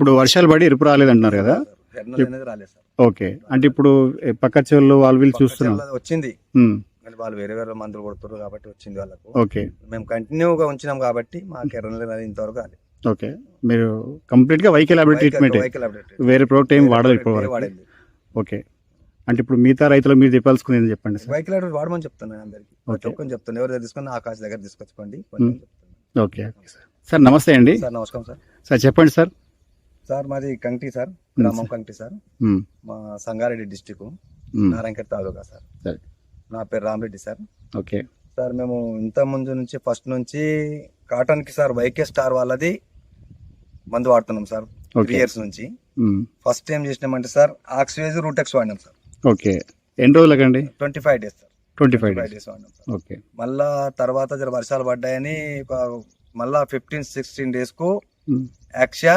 ఇప్పుడు వర్షాలు పడి ఎరుపు రాలేదంటున్నారు కదా. ఎర్నల్ అనేది రాలేదు సార్. ఓకే, అంటే ఇప్పుడు పక్క చెవుల్లో వాళ్ళు వీళ్ళు చూస్తున్నాం. పక్క వచ్చింది ఉమ్, కానీ వాళ్ళు వేరే వేరే మందులు కొడుతున్నారు కాబట్టి వచ్చింది వాళ్ళకు. ఓకే మేము కంటిన్యూగా ఉంచినాం కాబట్టి మాకు ఎర్నల్ అనేది ఇంతవరకు రాలేదు. ఓకే, మీరు కంప్లీట్ గా వైకే ల్యాబ్ ట్రీట్మెంట్, వెహికల్ అప్డేట్ వేరే ప్రోడక్ట్ ఏం వాడదు ఇప్పుడు వరకు. వాడేది ఓకే, అంటే ఇప్పుడు మిగతా రైతులు మీరు చెప్పాల్సుకునేది చెప్పండి సార్. వెహికల్ అప్డేట్ వాడమని చెప్తున్నాను అందరికి. ఓకే. ఒక్కని చెప్తాను, ఎవరు తీసుకుని ఆకాశ దగ్గర తీసుకొచ్చుకోండి. Okay okay sir. సార్ నమస్తే అండి. సార్ నమస్కారం సార్. సార్ చెప్పండి సార్. సార్ మాది కంటి సార్, గ్రామం కంటి సార్. ఉమ్, మా సంగారెడ్డి డిస్టిక్, నారాయణఖేడ్ తాలూకా సార్. సరే. నా పేరు రామరెడ్డి సార్. ఓకే సార్ మేము ఇంత ముందు నుంచి ఫస్ట్ నుంచి కాటన్ కి సార్ వైకే స్టార్ వాళ్ళది మందు వాడుతున్నాం సార్. 3 years నుంచి. ఫస్ట్ టైం చేసినామంటే సార్ ఆక్సివేజ్ రూటెక్స్ వాడినాం సార్. ఓకే, ఎన్ని రోజులకండి? 25 days సార్. 25 days వాడినాం సార్. ఓకే, మళ్ళా తర్వాత జర వర్షాలు పడ్డాయని మళ్ళా 15-16 days కు యాక్షా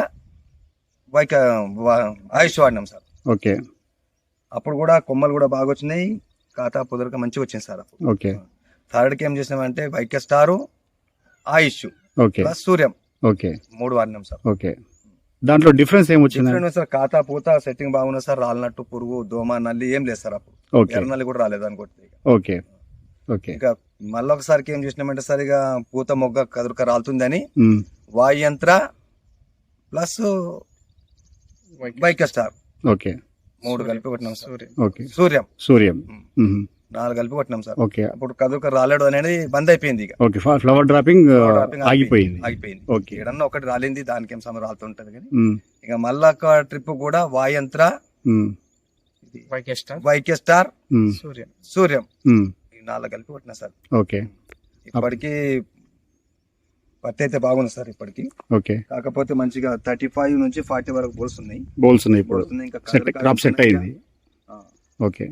ఆయుష్ వాడినాం సార్. ఓకే అప్పుడు కూడా కొమ్మలు కూడా బాగా వచ్చినాయి, ఖాతా పొదరక మంచిగా వచ్చింది సార్. అప్పుడు ఓకే, థర్డ్ కి ఏం చేసినామంటే YK star, Ayush okay plus Suryam, okay 3 వాడినాం సార్. ఓకే, దాంట్లో డిఫరెన్స్ ఏమొచ్చింది సార్? ఖాతా పూత సెట్టింగ్ బాగున్నది సార్. రాలినట్టు పురుగు దోమ నల్లి ఏం లేదు సార్. అప్పుడు ఓకే, ఎర్రనల్లి కూడా రాలేదు అనుకోండి. ఓకే ఓకే, ఇంకా మళ్ళీ ఒకసారికి ఏం చేసినామంటే సార్, ఇక పూత మొగ్గ కదురుక రాలుతుందని వాయుయంత్ర ప్లస్ వైకే స్టార్ ఓకే 3 కలిపి కొట్టినాం సార్. ఓకే, సూర్యం సూర్యం 4 కలిపి కొట్టినాం సార్. ఓకే, అప్పుడు కదురుక రాలేడు అనేది బంద్ అయిపోయింది. ఇక ఓకే, ఫ్లవర్ డ్రాపింగ్ ఆగిపోయింది. ఓకే, ఏడన్నా ఒకటి రాలింది, దానికి ఏం సమయం రాలుతుంటది కానీ. ఉమ్, ఇక మళ్ళా ఒక ట్రిప్ కూడా వాయంత్ర, వైకే స్టార్, సూర్యం ఉమ్, 4 కలిపి కొట్టినా సార్. ఓకే, ఇప్పటికి పత్తి అయితే బాగుంది సార్ ఇప్పటికి. ఓకే, కాకపోతే మంచిగా 35 నుంచి 40 వరకు బోల్స్ ఉన్నాయి. ఇప్పుడు ఇంకా క్రాప్ సెట్ అయింది. ఓకే,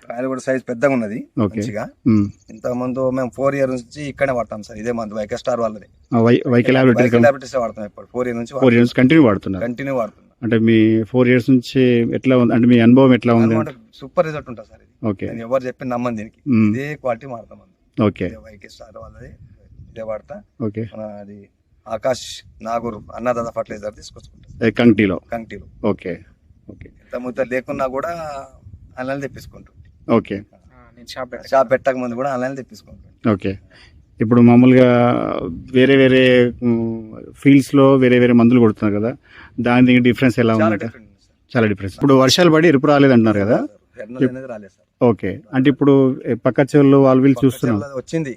కాయలు కూడా సైజ్ పెద్దగా ఉన్నది మంచిగా. ఇంత ముందు మేము 4 years నుంచి ఇక్కడే వాడతాం సార్, ఇదే మందు వైకే స్టార్ వాళ్ళది. వైకే ల్యాబొరేటరీస్ వాడతాం ఇప్పుడు 4 years నుంచి. 4 years కంటిన్యూ వాడుతున్నారు. కంటిన్యూ వాడుతున్నాం. అంటే మీ 4 years నుంచి ఎట్లా ఉంది, అంటే మీ అనుభవం ఎట్లా ఉంది? సూపర్ రిజల్ట్ ఉంటుంది సార్. ఇది ఓకే, నేను ఎవరు చెప్పి నమ్మని దీనికి. ఇదే క్వాలిటీ వాడతాం. ఓకే, వైకే స్టార్ వాళ్ళది ఇదే వాడతా. ఓకే, అది ఆకాష్ నాగూరు అన్నదాత ఫర్టిలైజర్ తీసుకొచ్చుకుంటాం కంటిలో. ఓకే ఓకే, ఇంత ముద్ద లేకున్నా కూడా ఆన్లైన్ తెప్పించుకుంటాం. ఓకే, షాప్ పెట్టక ముందు కూడా ఆన్లైన్ తెప్పించుకుంటాం. ఓకే, ఇప్పుడు మామూలుగా వేరే వేరే ఫీల్డ్స్ లో వేరే వేరే మందులు కొడుతున్నారు కదా, దాని డిఫరెన్స్ ఎలా ఉంది? చాలా డిఫరెన్స్. ఇప్పుడు వర్షాలు పడి ఎరుపు రాలేదంటున్నారు కదా. ఎర్నల్ అనేది రాలేదు సార్. ఓకే, అంటే ఇప్పుడు పక్క చెవుల్లో వాళ్ళు వీళ్ళు చూస్తున్నాం. వచ్చింది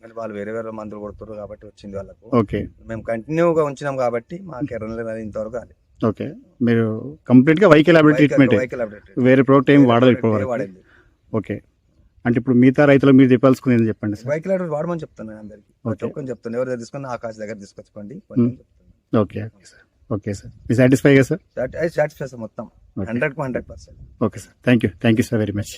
కానీ వాళ్ళు వేరే వేరే మందులు కొడుతున్నారు కాబట్టి వచ్చింది వాళ్ళకు. ఓకే, మేము కంటిన్యూగా ఉంచినాం కాబట్టి మాకు ఎర్నల్ అనేది ఇంతవరకు రాలేదు. ఓకే, మీరు కంప్లీట్ గా వైకే ల్యాబ్ ట్రీట్మెంట్, వేరే ప్రోడక్ట్ ఏం వాడదు ఇప్పుడు వరకు. వాడేది. ఓకే, అంటే ఇప్పుడు మిగతా రైతులు మీరు చెప్పాల్సుకునేది చెప్పండి సార్. వెహికల్ అప్డేట్ వాడమని చెప్తాను అందరికి. ఒక్కని చెప్తాను, ఎవరు తీసుకుని ఆకాశ దగ్గర తీసుకొచ్చుకోండి. Okay sir. ఓకే సార్, మీ సాటిస్ఫై కదా సార్? సాటిస్ఫై సార్ మొత్తం 100% okay sir, thank you sir very much.